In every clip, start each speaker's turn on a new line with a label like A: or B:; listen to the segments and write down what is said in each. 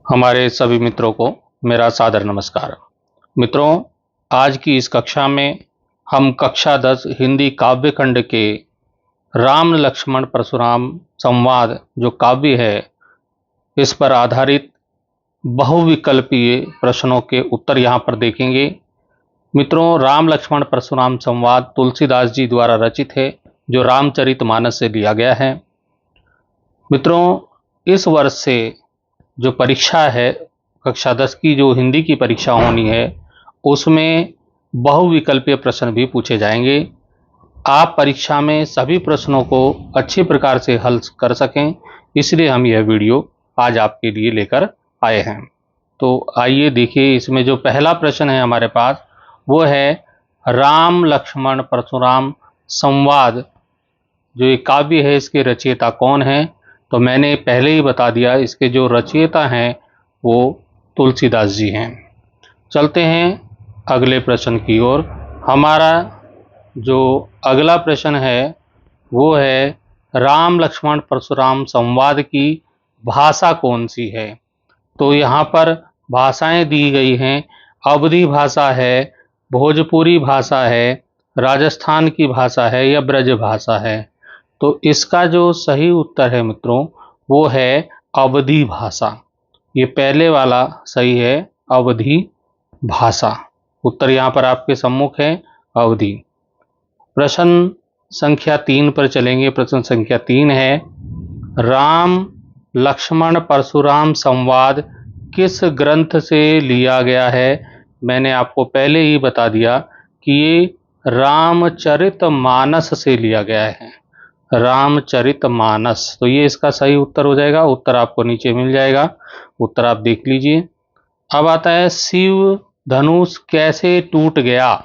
A: हमारे सभी मित्रों को मेरा सादर नमस्कार। मित्रों, आज की इस कक्षा में हम कक्षा 10 हिंदी काव्य खंड के राम लक्ष्मण परशुराम संवाद जो काव्य है, इस पर आधारित बहुविकल्पीय प्रश्नों के उत्तर यहाँ पर देखेंगे। मित्रों, राम लक्ष्मण परशुराम संवाद तुलसीदास जी द्वारा रचित है, जो रामचरितमानस से लिया गया है। मित्रों, इस वर्ष से जो परीक्षा है कक्षा 10 की, जो हिंदी की परीक्षा होनी है, उसमें बहुविकल्पीय प्रश्न भी पूछे जाएंगे। आप परीक्षा में सभी प्रश्नों को अच्छी प्रकार से हल कर सकें, इसलिए हम यह वीडियो आज आपके लिए लेकर आए हैं। तो आइए देखिए, इसमें जो पहला प्रश्न है हमारे पास, वो है राम लक्ष्मण परशुराम संवाद जो एक काव्य है, इसके रचयिता कौन है? तो मैंने पहले ही बता दिया, इसके जो रचयिता हैं वो तुलसीदास जी हैं। चलते हैं अगले प्रश्न की ओर। हमारा जो अगला प्रश्न है वो है राम लक्ष्मण परशुराम संवाद की भाषा कौन सी है? तो यहाँ पर भाषाएं दी गई हैं। अवधी भाषा है, भोजपुरी भाषा है, राजस्थान की भाषा है या ब्रज भाषा है? तो इसका जो सही उत्तर है मित्रों, वो है अवधी भाषा। ये पहले वाला सही है, अवधी भाषा। उत्तर यहाँ पर आपके सम्मुख है, अवधी। प्रश्न संख्या 3 पर चलेंगे। प्रश्न संख्या 3 है, राम लक्ष्मण परशुराम संवाद किस ग्रंथ से लिया गया है? मैंने आपको पहले ही बता दिया कि ये रामचरितमानस से लिया गया है, रामचरितमानस। तो ये इसका सही उत्तर हो जाएगा। उत्तर आपको नीचे मिल जाएगा, उत्तर आप देख लीजिए। अब आता है शिव धनुष कैसे टूट गया?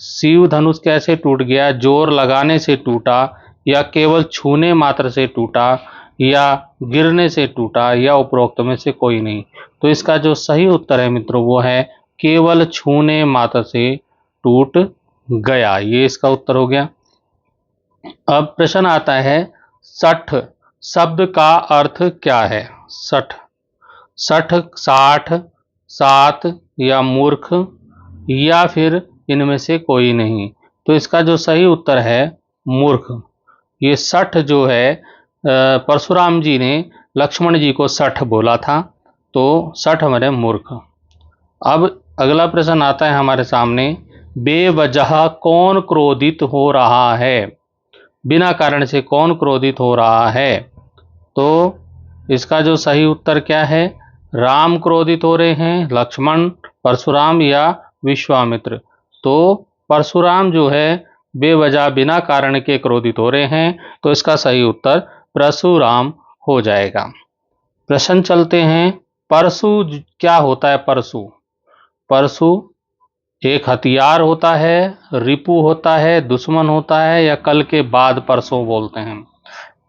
A: शिव धनुष कैसे टूट गया? जोर लगाने से टूटा, या केवल छूने मात्र से टूटा, या गिरने से टूटा, या उपरोक्त में से कोई नहीं? तो इसका जो सही उत्तर है मित्रों, वो है केवल छूने मात्र से टूट गया। ये इसका उत्तर हो गया। अब प्रश्न आता है, सठ शब्द का अर्थ क्या है? सठ, सठ, साठ, सात, या मूर्ख, या फिर इनमें से कोई नहीं? तो इसका जो सही उत्तर है मूर्ख। ये सठ जो है, परशुराम जी ने लक्ष्मण जी को सठ बोला था, तो सठ हमारे मूर्ख। अब अगला प्रश्न आता है हमारे सामने, बेवजह कौन क्रोधित हो रहा है? बिना कारण से कौन क्रोधित हो रहा है? तो इसका जो सही उत्तर क्या है? राम क्रोधित हो रहे हैं, लक्ष्मण, परशुराम या विश्वामित्र? तो परशुराम जो है बेवजह बिना कारण के क्रोधित हो रहे हैं, तो इसका सही उत्तर परशुराम हो जाएगा। प्रश्न चलते हैं, परशु क्या होता है? परशु, परशु एक हथियार होता है, रिपु होता है, दुश्मन होता है, या कल के बाद परसों बोलते हैं?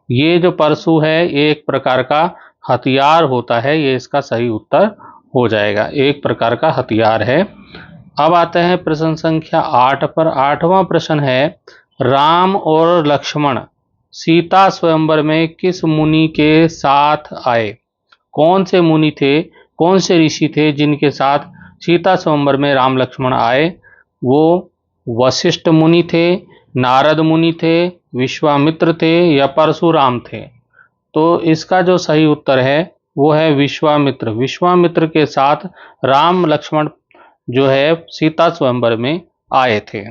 A: ये जो परशु है एक प्रकार का हथियार होता है, ये इसका सही उत्तर हो जाएगा, एक प्रकार का हथियार है। अब आते हैं प्रश्न संख्या 8 पर। 8वां प्रश्न है, राम और लक्ष्मण सीता स्वयंवर में किस मुनि के साथ आए? कौन से मुनि थे, कौन से ऋषि थे जिनके साथ सीता स्वयंवर में राम लक्ष्मण आए? वो वशिष्ठ मुनि थे, नारद मुनि थे, विश्वामित्र थे, या परशुराम थे? तो इसका जो सही उत्तर है वो है विश्वामित्र। विश्वामित्र के साथ राम लक्ष्मण जो है सीता स्वयंवर में आए थे।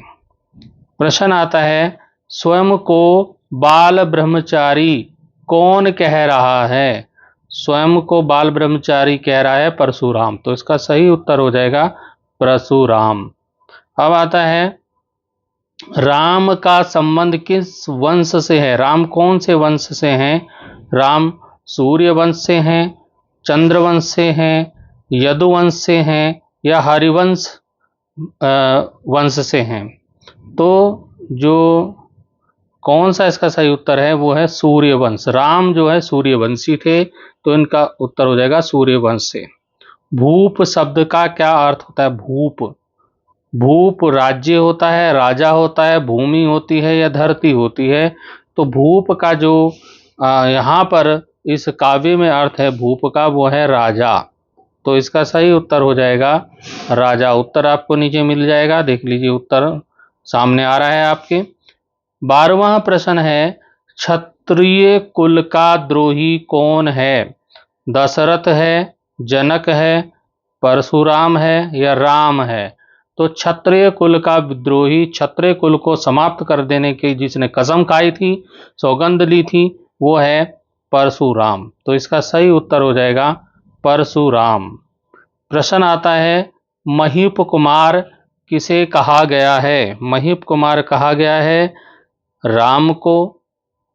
A: प्रश्न आता है, स्वयं को बाल ब्रह्मचारी कौन कह रहा है? स्वयं को बाल ब्रह्मचारी कह रहा है परशुराम, तो इसका सही उत्तर हो जाएगा परशुराम। अब आता है, राम का संबंध किस वंश से है? राम कौन से वंश से हैं? राम सूर्य वंश से हैं, चंद्रवंश से हैं, यदुवंश से हैं, या हरिवंश वंश से हैं? तो जो कौन सा इसका सही उत्तर है वो है सूर्यवंश। राम जो है सूर्यवंशी थे, तो इनका उत्तर हो जाएगा सूर्यवंश से। भूप शब्द का क्या अर्थ होता है? भूप, भूप राज्य होता है, राजा होता है, भूमि होती है, या धरती होती है? तो भूप का जो यहाँ पर इस काव्य में अर्थ है भूप का, वो है राजा। तो इसका सही उत्तर हो जाएगा राजा। उत्तर आपको नीचे मिल जाएगा, देख लीजिए उत्तर सामने आ रहा है आपके। 12वां प्रश्न है, क्षत्रिय कुल का द्रोही कौन है? दशरथ है, जनक है, परशुराम है या राम है? तो क्षत्रिय कुल का विद्रोही, क्षत्रिय कुल को समाप्त कर देने की जिसने कसम खाई थी, सौगंध ली थी, वो है परशुराम। तो इसका सही उत्तर हो जाएगा परशुराम। प्रश्न आता है, महीप कुमार किसे कहा गया है? महीप कुमार कहा गया है राम को,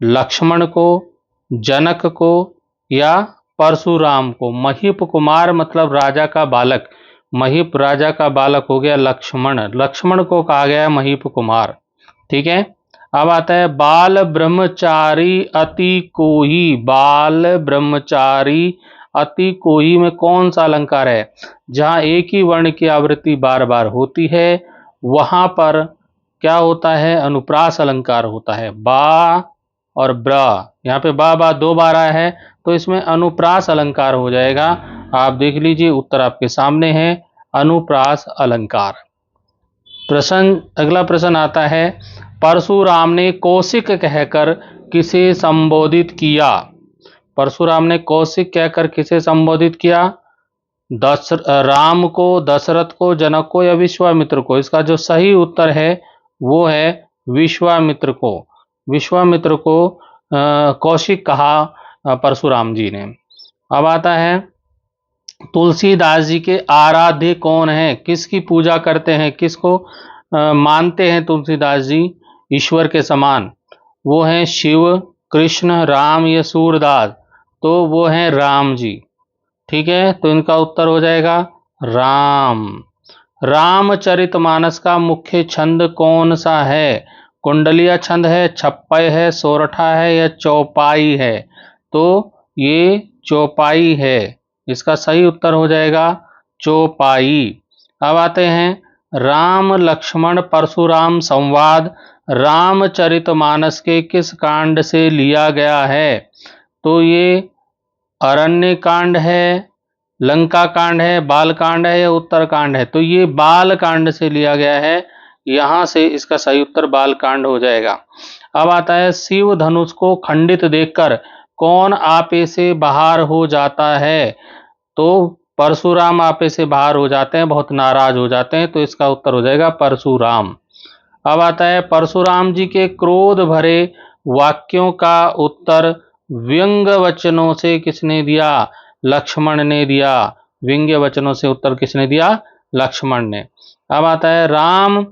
A: लक्ष्मण को, जनक को या परशुराम को। महीप कुमार मतलब राजा का बालक, महीप राजा का बालक हो गया लक्ष्मण, लक्ष्मण को कहा गया है महीप कुमार। ठीक है। अब आता है, बाल ब्रह्मचारी अति कोही। बाल ब्रह्मचारी अति कोही में कौन सा अलंकार है? जहां एक ही वर्ण की आवृत्ति बार बार होती है वहां पर क्या होता है? अनुप्रास अलंकार होता है। बा और ब्र, यहाँ पे बा दो बार आया है तो इसमें अनुप्रास अलंकार हो जाएगा। आप देख लीजिए उत्तर आपके सामने है, अनुप्रास अलंकार। अगला प्रश्न आता है, परशुराम ने कौशिक कहकर किसे संबोधित किया? परशुराम ने कौशिक कहकर किसे संबोधित किया? राम को, दशरथ को, जनक को या विश्वामित्र को? इसका जो सही उत्तर है वो है विश्वामित्र को। विश्वामित्र को कौशिक कहा परशुराम जी ने। अब आता है, तुलसीदास जी के आराध्य कौन है? किसकी पूजा करते हैं, किसको मानते हैं तुलसीदास जी ईश्वर के समान? वो हैं शिव, कृष्ण, राम या सूरदास? तो वो हैं राम जी। ठीक है, तो इनका उत्तर हो जाएगा राम। रामचरितमानस का मुख्य छंद कौन सा है? कुंडलिया छंद है, छप्पय है, सोरठा है या चौपाई है? तो ये चौपाई है, इसका सही उत्तर हो जाएगा चौपाई। अब आते हैं, राम लक्ष्मण परशुराम संवाद रामचरितमानस के किस कांड से लिया गया है? तो ये अरण्य कांड है, लंका कांड है, बाल कांड है या उत्तर कांड है? तो ये बाल कांड से लिया गया है, यहां से इसका सही उत्तर बाल कांड हो जाएगा। अब आता है, शिव धनुष को खंडित देखकर कौन आपे से बाहर हो जाता है? तो परशुराम आपे से बाहर हो जाते हैं, बहुत नाराज हो जाते हैं, तो इसका उत्तर हो जाएगा परशुराम। अब आता है, परशुराम जी के क्रोध भरे वाक्यों का उत्तर व्यंग्य वचनों से किसने दिया? लक्ष्मण ने दिया। व्यंग्य वचनों से उत्तर किसने दिया? लक्ष्मण ने। अब आता है, राम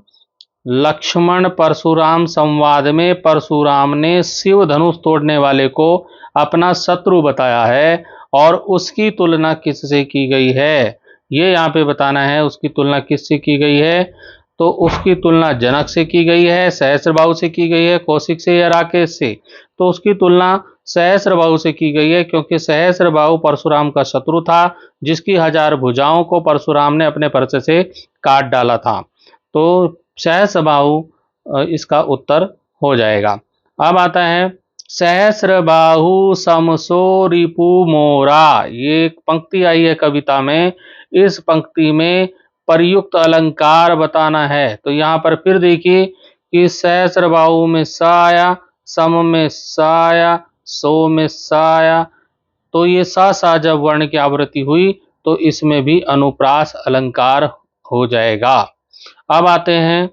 A: लक्ष्मण परशुराम संवाद में परशुराम ने शिव धनुष तोड़ने वाले को अपना शत्रु बताया है और उसकी तुलना किससे की गई है? ये यहाँ पे बताना है, उसकी तुलना किससे की गई है? तो उसकी तुलना जनक से की गई है, सहस्त्रबाहु से की गई है, कौशिक से या राकेश से? तो उसकी तुलना सहस्त्रबाहु से की गई है, क्योंकि सहस्त्रबाहु परशुराम का शत्रु था, जिसकी 1000 भुजाओं को परशुराम ने अपने परसे से काट डाला था। तो सहस्त्रबाहु इसका उत्तर हो जाएगा। अब आता है, सहस्त्रबाहु समसो रिपु मोरा। ये एक पंक्ति आई है कविता में, इस पंक्ति में प्रयुक्त अलंकार बताना है। तो यहाँ पर फिर देखिए कि सहस्त्रबाहु में सा आया, सम में सा आया, सो में सा आया, तो ये सा जब वर्ण की आवृत्ति हुई तो इसमें भी अनुप्रास अलंकार हो जाएगा। अब आते हैं,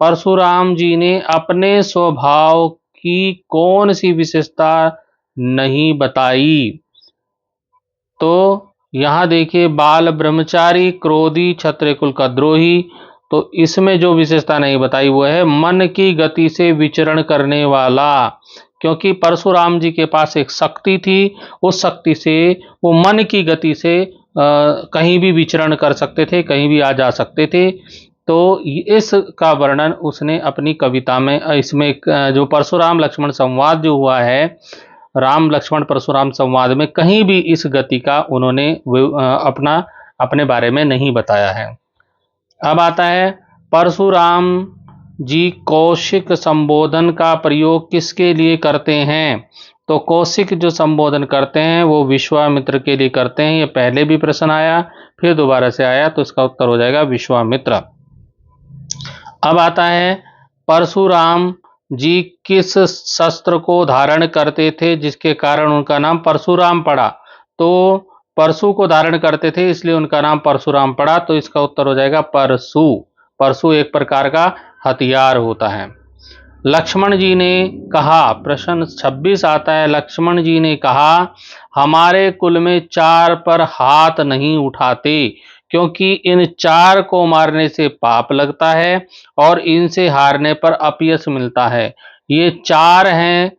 A: परशुराम जी ने अपने स्वभाव की कौन सी विशेषता नहीं बताई? तो यहां देखिए, बाल ब्रह्मचारी, क्रोधी, क्षत्रिय कुल का द्रोही। तो इसमें जो विशेषता नहीं बताई वो है मन की गति से विचरण करने वाला, क्योंकि परशुराम जी के पास एक शक्ति थी, उस शक्ति से वो मन की गति से कहीं भी विचरण कर सकते थे, कहीं भी आ जा सकते थे। तो इसका वर्णन उसने अपनी कविता में, इसमें जो परशुराम लक्ष्मण संवाद जो हुआ है, राम लक्ष्मण परशुराम संवाद में कहीं भी इस गति का उन्होंने अपने बारे में नहीं बताया है। अब आता है, परशुराम जी कौशिक संबोधन का प्रयोग किसके लिए करते हैं? तो कौशिक जो संबोधन करते हैं वो विश्वामित्र के लिए करते हैं। ये पहले भी प्रश्न आया, फिर दोबारा से आया, तो इसका उत्तर हो जाएगा विश्वामित्र। अब आता है परशुराम जी किस शस्त्र को धारण करते थे जिसके कारण उनका नाम परशुराम पड़ा? तो परशु को धारण करते थे इसलिए उनका नाम परशुराम पड़ा, तो इसका उत्तर हो जाएगा परशु। परशु एक प्रकार का हथियार होता है। लक्ष्मण जी ने कहा, प्रश्न 26 आता है, लक्ष्मण जी ने कहा हमारे कुल में 4 पर हाथ नहीं उठाते क्योंकि इन 4 को मारने से पाप लगता है और इनसे हारने पर अपयश मिलता है। ये 4 हैं,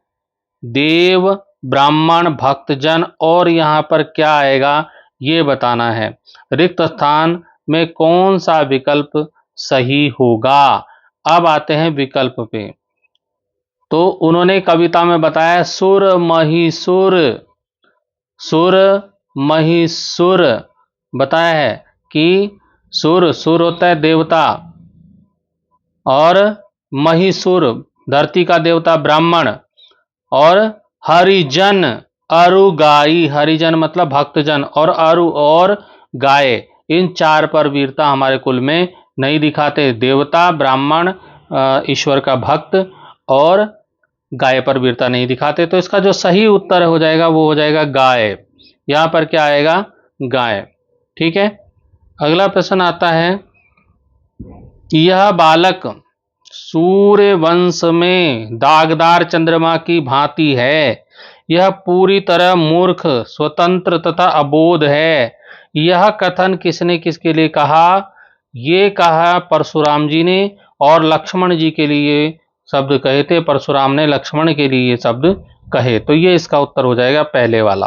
A: देव, ब्राह्मण, भक्तजन, और यहाँ पर क्या आएगा ये बताना है। रिक्त स्थान में कौन सा विकल्प सही होगा? अब आते हैं विकल्प पे। तो उन्होंने कविता में बताया सुर महिसुर, सुर महिसुर बताया है कि सुर, सुर होता है देवता, और महिसुर धरती का देवता ब्राह्मण, और हरिजन अरुगाई, हरिजन मतलब भक्तजन, और अरु और गाय, इन 4 पर वीरता हमारे कुल में नहीं दिखाते। देवता, ब्राह्मण, ईश्वर का भक्त और गाय पर वीरता नहीं दिखाते। तो इसका जो सही उत्तर हो जाएगा वो हो जाएगा गाय। यहां पर क्या आएगा? गाय। ठीक है। अगला प्रश्न आता है, यह बालक सूर्य वंश में दागदार चंद्रमा की भांति है। यह पूरी तरह मूर्ख, स्वतंत्र तथा अबोध है। यह कथन किसने किसके लिए कहा? ये कहा परशुराम जी ने, और लक्ष्मण जी के लिए शब्द कहे थे, परशुराम ने लक्ष्मण के लिए ये शब्द कहे। तो ये इसका उत्तर हो जाएगा पहले वाला।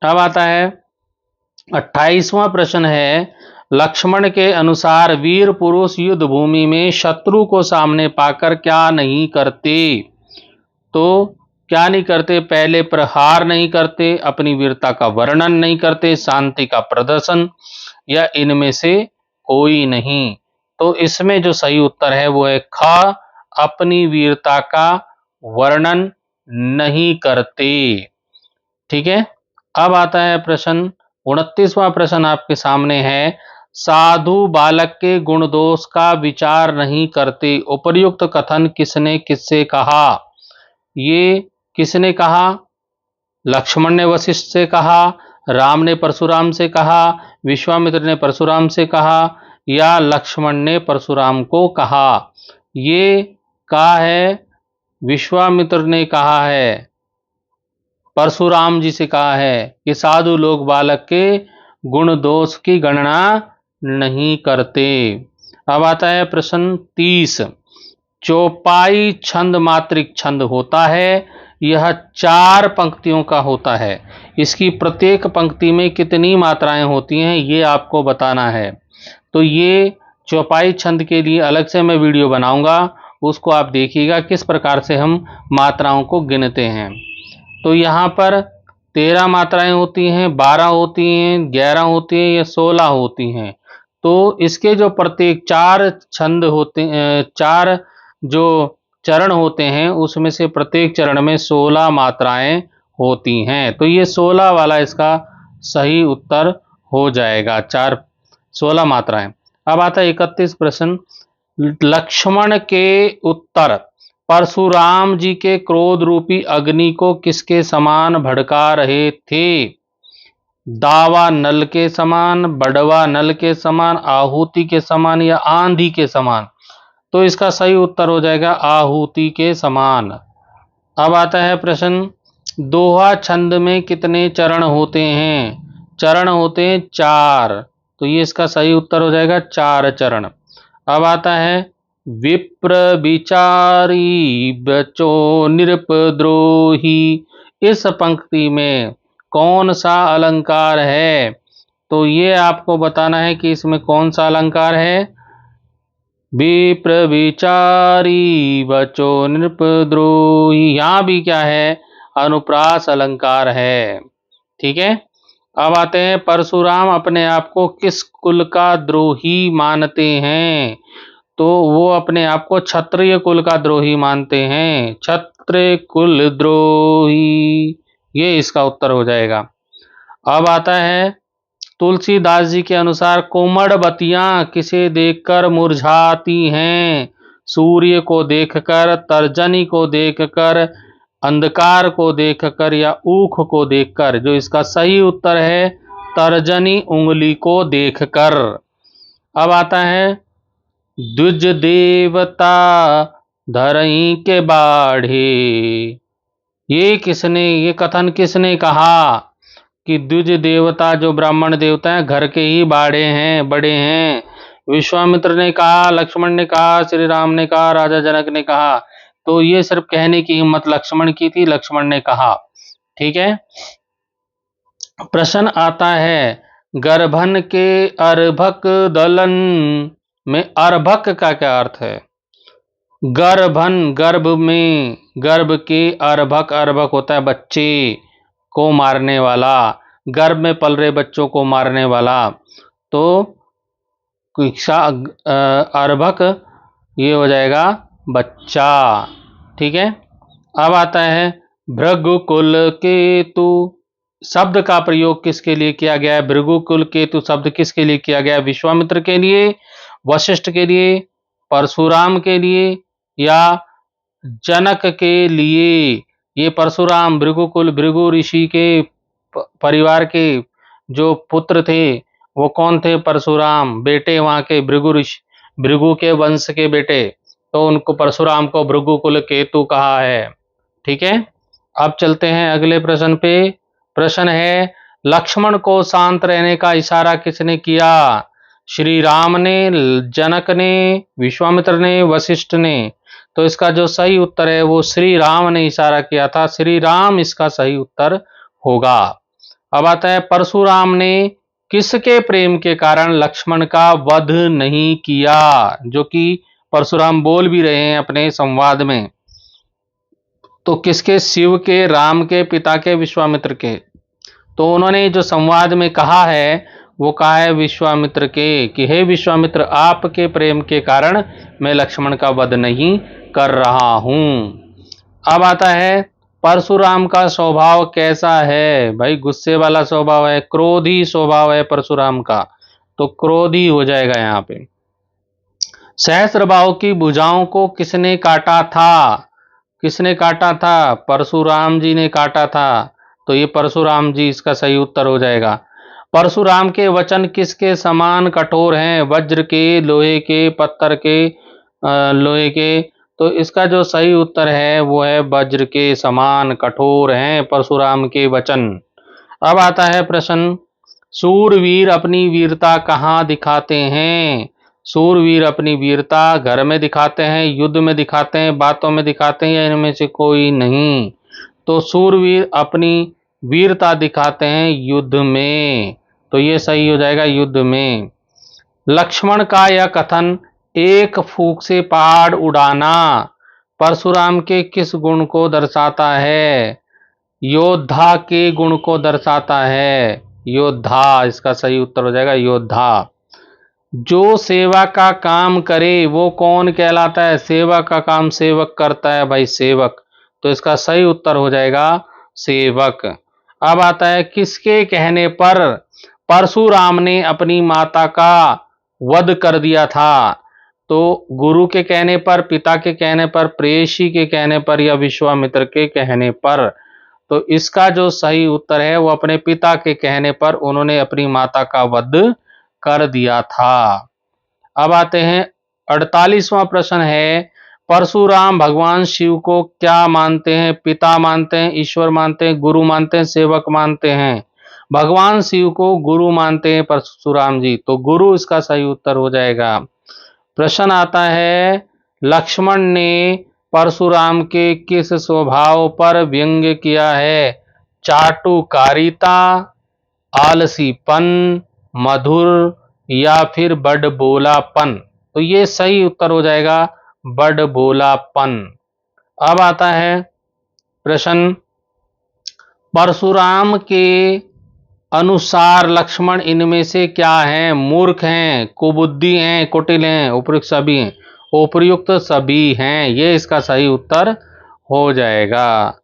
A: अब आता है 28वां प्रश्न है, लक्ष्मण के अनुसार वीर पुरुष युद्ध भूमि में शत्रु को सामने पाकर क्या नहीं करते? तो क्या नहीं करते? पहले प्रहार नहीं करते, अपनी वीरता का वर्णन नहीं करते, शांति का प्रदर्शन, या इनमें से कोई नहीं। तो इसमें जो सही उत्तर है वो है ख, अपनी वीरता का वर्णन नहीं करते। ठीक है। अब आता है प्रश्न 29वां प्रश्न आपके सामने है, साधु बालक के गुण दोष का विचार नहीं करते। उपर्युक्त कथन किसने किससे कहा? ये किसने कहा? लक्ष्मण ने वशिष्ठ से कहा, राम ने परशुराम से कहा, विश्वामित्र ने परशुराम से कहा, या लक्ष्मण ने परशुराम को कहा? ये कहा है विश्वामित्र ने कहा है, परशुराम जी से कहा है कि साधु लोग बालक के गुण दोष की गणना नहीं करते। अब आता है प्रश्न 30, चौपाई छंद मात्रिक छंद होता है। यह 4 पंक्तियों का होता है। इसकी प्रत्येक पंक्ति में कितनी मात्राएं होती हैं ये आपको बताना है। तो ये चौपाई छंद के लिए अलग से मैं वीडियो बनाऊंगा, उसको आप देखिएगा किस प्रकार से हम मात्राओं को गिनते हैं। तो यहाँ पर 13 मात्राएं होती हैं, 12 होती हैं, 11 होती हैं, या 16 होती हैं। तो इसके जो प्रत्येक 4 छंद होते हैं, 4 जो चरण होते हैं, उसमें से प्रत्येक चरण में 16 मात्राएं होती हैं। तो ये 16 वाला इसका सही उत्तर हो जाएगा, 16 मात्राएं। अब आता है 31 प्रश्न, लक्ष्मण के उत्तर, परशुराम जी के क्रोध रूपी अग्नि को किसके समान भड़का रहे थे? दावा नल के समान, बड़वा नल के समान, आहुति के समान, या आंधी के समान? तो इसका सही उत्तर हो जाएगा आहुति के समान। अब आता है प्रश्न, दोहा छंद में कितने चरण होते हैं? चरण होते हैं 4। तो ये इसका सही उत्तर हो जाएगा 4 चरण। अब आता है, विप्र विचारी बचो नृपद्रोही, इस पंक्ति में कौन सा अलंकार है? तो ये आपको बताना है कि इसमें कौन सा अलंकार है। विप्र विचारी बचो नृपद्रोही, यहां भी क्या है? अनुप्रास अलंकार है। ठीक है। अब आते हैं, परशुराम अपने आप को किस कुल का द्रोही मानते हैं? तो वो अपने आप को क्षत्रिय कुल का द्रोही मानते हैं, क्षत्रिय कुल द्रोही, ये इसका उत्तर हो जाएगा। अब आता है तुलसीदास जी के अनुसार कोमड़बतियां किसे देखकर मुरझाती हैं? सूर्य को देखकर, तर्जनी को देखकर, अंधकार को देखकर या ऊख को देखकर। जो इसका सही उत्तर है तर्जनी उंगली को देखकर। अब आता है द्विज देवता धरई के बाढ़े, ये कथन किसने कहा कि द्विज देवता जो ब्राह्मण देवता हैं घर के ही बाड़े हैं, बड़े हैं? विश्वामित्र ने कहा, लक्ष्मण ने कहा, श्री राम ने कहा, राजा जनक ने कहा। तो ये सिर्फ कहने की हिम्मत लक्ष्मण की थी, लक्ष्मण ने कहा। ठीक है। प्रश्न आता है गर्भन के अर्भक दलन में अर्भक का क्या अर्थ है? गर्भन, गर्भ में, गर्भ के, अर्भक, अर्भक होता है बच्चे को मारने वाला, गर्भ में पल रहे बच्चों को मारने वाला। तो अर्भक ये हो जाएगा बच्चा। ठीक है। अब आता है भृगुकुल केतु शब्द का प्रयोग किसके लिए किया गया है? भृगुकुल केतु शब्द किसके लिए किया गया है? विश्वामित्र के लिए, वशिष्ठ के लिए, परशुराम के लिए या जनक के लिए? ये परशुराम, भृगुकुल, भृगु ऋषि के परिवार के जो पुत्र थे वो कौन थे? परशुराम, बेटे वहां के भृगु ऋषि, भृगु के वंश के बेटे, तो उनको परशुराम को भृगुकुल केतु कहा है। ठीक है। अब चलते हैं अगले प्रश्न पे। प्रश्न है लक्ष्मण को शांत रहने का इशारा किसने किया? श्री राम ने, जनक ने, विश्वामित्र ने, वशिष्ठ ने? तो इसका जो सही उत्तर है वो श्री राम ने इशारा किया था, श्री राम इसका सही उत्तर होगा। अब आता है परशुराम ने किसके प्रेम के कारण लक्ष्मण का वध नहीं किया? जो कि परशुराम बोल भी रहे हैं अपने संवाद में। तो किसके? शिव के, राम के, पिता के, विश्वामित्र के। तो उन्होंने जो संवाद में कहा है वो कहा है विश्वामित्र के कि हे विश्वामित्र, आपके प्रेम के कारण मैं लक्ष्मण का वध नहीं कर रहा हूं। अब आता है परशुराम का स्वभाव कैसा है? भाई गुस्से वाला स्वभाव है, क्रोधी स्वभाव है परशुराम का, तो क्रोधी हो जाएगा यहां पे। सहस्त्रबाहु की भुजाओं को किसने काटा था? किसने काटा था? परशुराम जी ने काटा था, तो ये परशुराम जी इसका सही उत्तर हो जाएगा। परशुराम के वचन किसके समान कठोर हैं? वज्र के, लोहे के, पत्थर के, लोहे के? तो इसका जो सही उत्तर है वो है वज्र के समान कठोर हैं परशुराम के वचन। अब आता है प्रश्न सूरवीर अपनी वीरता कहाँ दिखाते हैं? सूरवीर अपनी वीरता घर में दिखाते हैं, युद्ध में दिखाते हैं, बातों में दिखाते हैं, या इनमें से कोई नहीं? तो सूरवीर अपनी वीरता दिखाते हैं युद्ध में, तो ये सही हो जाएगा युद्ध में। लक्ष्मण का यह कथन एक फूंक से पहाड़ उड़ाना परशुराम के किस गुण को दर्शाता है? योद्धा के गुण को दर्शाता है, योद्धा इसका सही उत्तर हो जाएगा योद्धा। जो सेवा का काम करे वो कौन कहलाता है? सेवा का काम सेवक करता है भाई, सेवक, तो इसका सही उत्तर हो जाएगा सेवक। अब आता है किसके कहने पर परशुराम ने अपनी माता का वध कर दिया था? तो गुरु के कहने पर, पिता के कहने पर, प्रेयसी के कहने पर या विश्वामित्र के कहने पर? तो इसका जो सही उत्तर है वो अपने पिता के कहने पर उन्होंने अपनी माता का वध कर दिया था। अब आते हैं 48वां प्रश्न है परशुराम भगवान शिव को क्या मानते हैं? पिता मानते हैं, ईश्वर मानते हैं, गुरु मानते हैं, सेवक मानते हैं? भगवान शिव को गुरु मानते हैं परशुराम जी, तो गुरु इसका सही उत्तर हो जाएगा। प्रश्न आता है लक्ष्मण ने परशुराम के किस स्वभाव पर व्यंग्य किया है? चाटुकारिता, आलसीपन, मधुर या फिर बड़बोलापन? तो ये सही उत्तर हो जाएगा बड़बोलापन। अब आता है प्रश्न परशुराम के अनुसार लक्ष्मण इनमें से क्या हैं? मूर्ख हैं, कुबुद्धि हैं, कुटिल हैं, उपयुक्त सभी हैं? उपर्युक्त सभी हैं, ये इसका सही उत्तर हो जाएगा।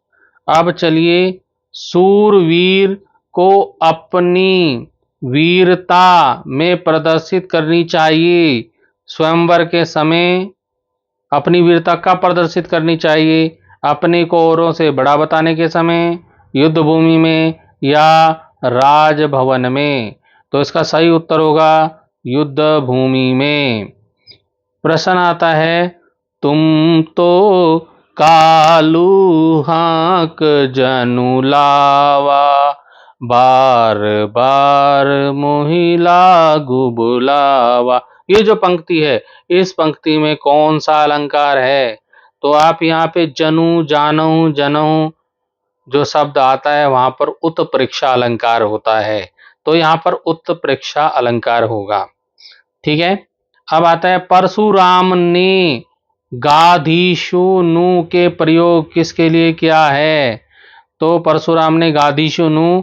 A: अब चलिए, सूरवीर को अपनी वीरता में प्रदर्शित करनी चाहिए। स्वयंवर के समय अपनी वीरता कब प्रदर्शित करनी चाहिए? अपने को औरों से बड़ा बताने के समय, युद्ध भूमि में, या राजभवन में? तो इसका सही उत्तर होगा युद्ध भूमि में। प्रश्न आता है, तुम तो कालू हाक जनु लावा, बार बार मोहि लागू बुलावा। ये जो पंक्ति है, इस पंक्ति में कौन सा अलंकार है? तो आप यहाँ पे जनु, जानू, जनऊ जो शब्द आता है वहां पर उत्प्रेक्षा अलंकार होता है, तो यहाँ पर उत्प्रेक्षा अलंकार होगा। ठीक है। अब आता है, परशुराम ने गाधीशु नु के प्रयोग किसके लिए किया है? तो परशुराम ने गाधीशु नु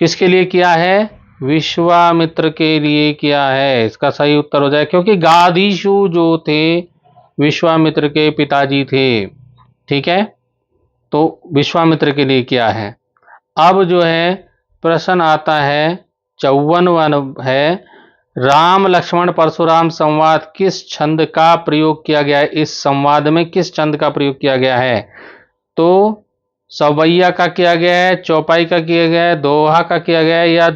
A: किसके लिए किया है? विश्वामित्र के लिए किया है। इसका सही उत्तर हो जाए, क्योंकि गाधीशु जो थे विश्वामित्र के पिताजी थे। ठीक है, तो विश्वामित्र के लिए किया है। अब जो है प्रश्न आता है 54 है, राम लक्ष्मण परशुराम संवाद किस छंद का प्रयोग किया गया है? इस संवाद में किस छंद का प्रयोग किया गया है? तो सवैया का किया गया है, चौपाई का किया गया है, दोहा का किया गया है, या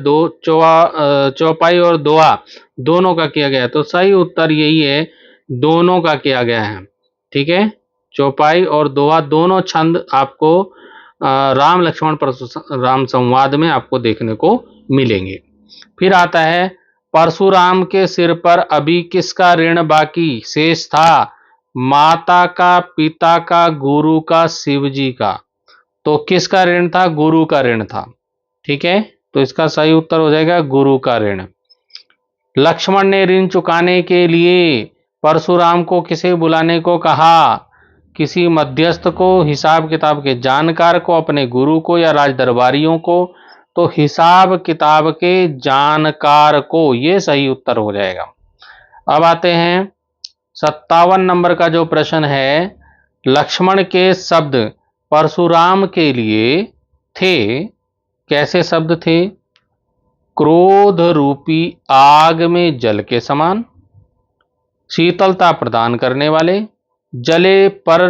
A: चौपाई और दोहा दोनों का किया गया है? तो सही उत्तर यही है, दोनों का किया गया है। ठीक है, चौपाई और दोहा दोनों छंद आपको राम लक्ष्मण परशुराम संवाद में आपको देखने को मिलेंगे। फिर आता है, परशुराम के सिर पर अभी किसका ऋण बाकी शेष था? माता का, पिता का, गुरु का, शिव जी का? तो किसका ऋण था? गुरु का ऋण था। ठीक है, तो इसका सही उत्तर हो जाएगा गुरु का ऋण। लक्ष्मण ने ऋण चुकाने के लिए परशुराम को किसे बुलाने को कहा? किसी मध्यस्थ को, हिसाब किताब के जानकार को, अपने गुरु को, या राजदरबारियों को? तो हिसाब किताब के जानकार को, ये सही उत्तर हो जाएगा। अब आते हैं 57 नंबर का जो प्रश्न है, लक्ष्मण के शब्द परशुराम के लिए थे, कैसे शब्द थे? क्रोध रूपी आग में जल के समान, शीतलता प्रदान करने वाले, जले पर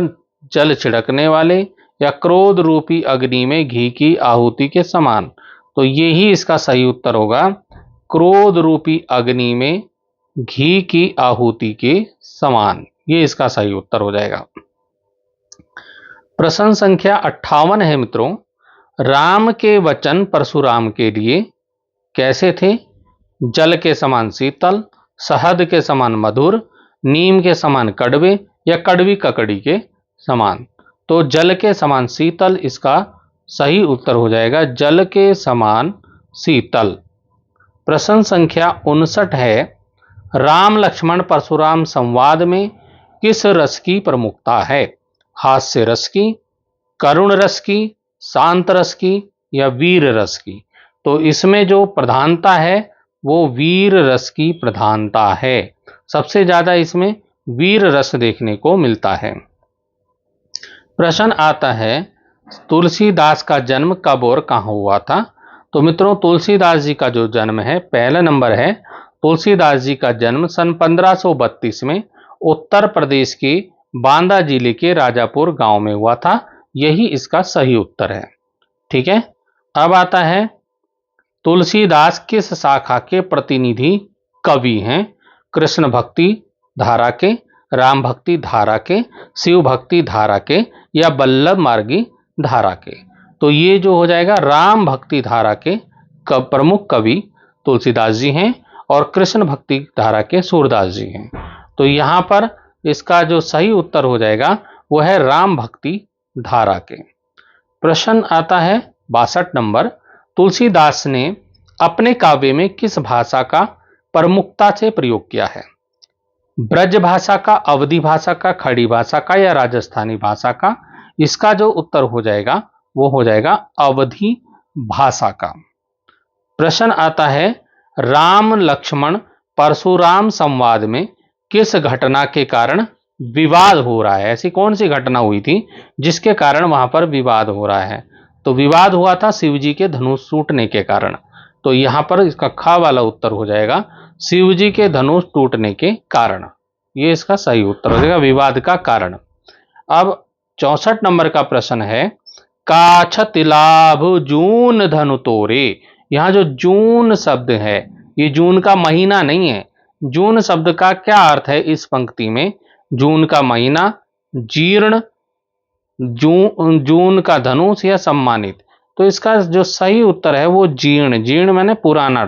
A: जल छिड़कने वाले, या क्रोध रूपी अग्नि में घी की आहुति के समान? तो यही इसका सही उत्तर होगा, क्रोध रूपी अग्नि में घी की आहुति के समान। ये इसका सही उत्तर हो जाएगा। प्रश्न संख्या 58 है मित्रों, राम के वचन परशुराम के लिए कैसे थे? जल के समान शीतल, शहद के समान मधुर, नीम के समान कड़वे, या कड़वी ककड़ी के समान? तो जल के समान शीतल इसका सही उत्तर हो जाएगा, जल के समान शीतल। प्रश्न संख्या 59 है, राम लक्ष्मण परशुराम संवाद में किस रस की प्रमुखता है? हास्य रस की, करुण रस की, शांत रस की, या वीर रस की? तो इसमें जो प्रधानता है वो वीर रस की प्रधानता है। सबसे ज्यादा इसमें वीर रस देखने को मिलता है। प्रश्न आता है, तुलसीदास का जन्म कब और कहां हुआ था? तो मित्रों, तुलसीदास जी का जो जन्म है, पहला नंबर है, तुलसीदास जी का जन्म सन 1532 में उत्तर प्रदेश के बांदा जिले के राजापुर गांव में हुआ था। यही इसका सही उत्तर है। ठीक है, अब आता है, तुलसीदास किस शाखा के प्रतिनिधि कवि हैं? कृष्ण भक्ति धारा के, राम भक्ति धारा के, शिव भक्ति धारा के, या वल्लभ मार्गी धारा के? तो ये जो हो जाएगा, राम भक्ति धारा के प्रमुख कवि तुलसीदास जी हैं और कृष्ण भक्ति धारा के सूरदास जी हैं। तो यहां पर इसका जो सही उत्तर हो जाएगा वो है राम भक्ति धारा के। प्रश्न आता है 62 नंबर, तुलसीदास ने अपने काव्य में किस भाषा का प्रमुखता से प्रयोग किया है? ब्रज भाषा का, अवधी भाषा का, खड़ी भाषा का, या राजस्थानी भाषा का? इसका जो उत्तर हो जाएगा वो हो जाएगा अवधी भाषा का। प्रश्न आता है, राम लक्ष्मण परशुराम संवाद में किस घटना के कारण विवाद हो रहा है? ऐसी कौन सी घटना हुई थी जिसके कारण वहां पर विवाद हो रहा है? तो विवाद हुआ था शिव जी के धनुष टूटने के कारण। तो यहां पर इसका खा वाला उत्तर हो जाएगा शिव जी के धनुष टूटने के कारण। ये इसका सही उत्तर हो जाएगा, विवाद का कारण। अब 64 नंबर का प्रश्न है, काछतिलाभ जून धनु तोरे। यहां जो जून शब्द है, ये जून का महीना नहीं है। जून शब्द का क्या अर्थ है इस पंक्ति में? जून का महीना, जीर्ण, जून का धनुष या सम्मानित। तो इसका जो सही उत्तर है वो जीर्ण। जीर्ण मैंने पुराना,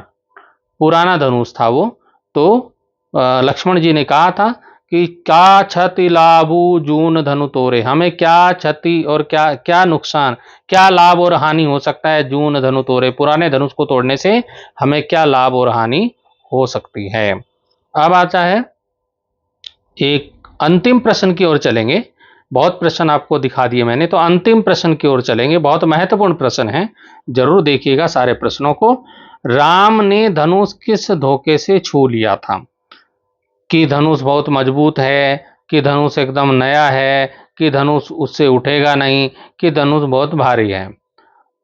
A: पुराना धनुष था वो। तो लक्ष्मण जी ने कहा था कि क्या क्षति लाभु जून धनु तोरे, हमें क्या क्षति और क्या क्या नुकसान, क्या लाभ और हानि हो सकता है जून धनु तोरे, पुराने धनुष को तोड़ने से हमें क्या लाभ और हानि हो सकती है। अब आता है एक अंतिम प्रश्न की ओर चलेंगे। बहुत प्रश्न आपको दिखा दिए मैंने, तो अंतिम प्रश्न की ओर चलेंगे। बहुत महत्वपूर्ण प्रश्न है, जरूर देखिएगा सारे प्रश्नों को। राम ने धनुष किस धोखे से छू लिया था? कि धनुष बहुत मजबूत है, कि धनुष एकदम नया है, कि धनुष उससे उठेगा नहीं, कि धनुष बहुत भारी है।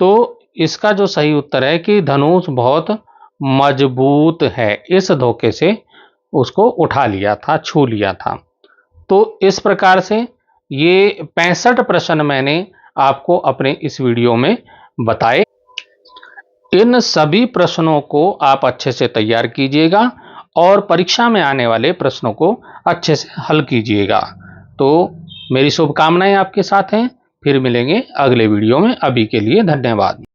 A: तो इसका जो सही उत्तर है कि धनुष बहुत मजबूत है, इस धोखे से उसको उठा लिया था, छू लिया था। तो इस प्रकार से ये 65 प्रश्न मैंने आपको अपने इस वीडियो में बताए। इन सभी प्रश्नों को आप अच्छे से तैयार कीजिएगा और परीक्षा में आने वाले प्रश्नों को अच्छे से हल कीजिएगा। तो मेरी शुभकामनाएं आपके साथ हैं। फिर मिलेंगे अगले वीडियो में। अभी के लिए धन्यवाद।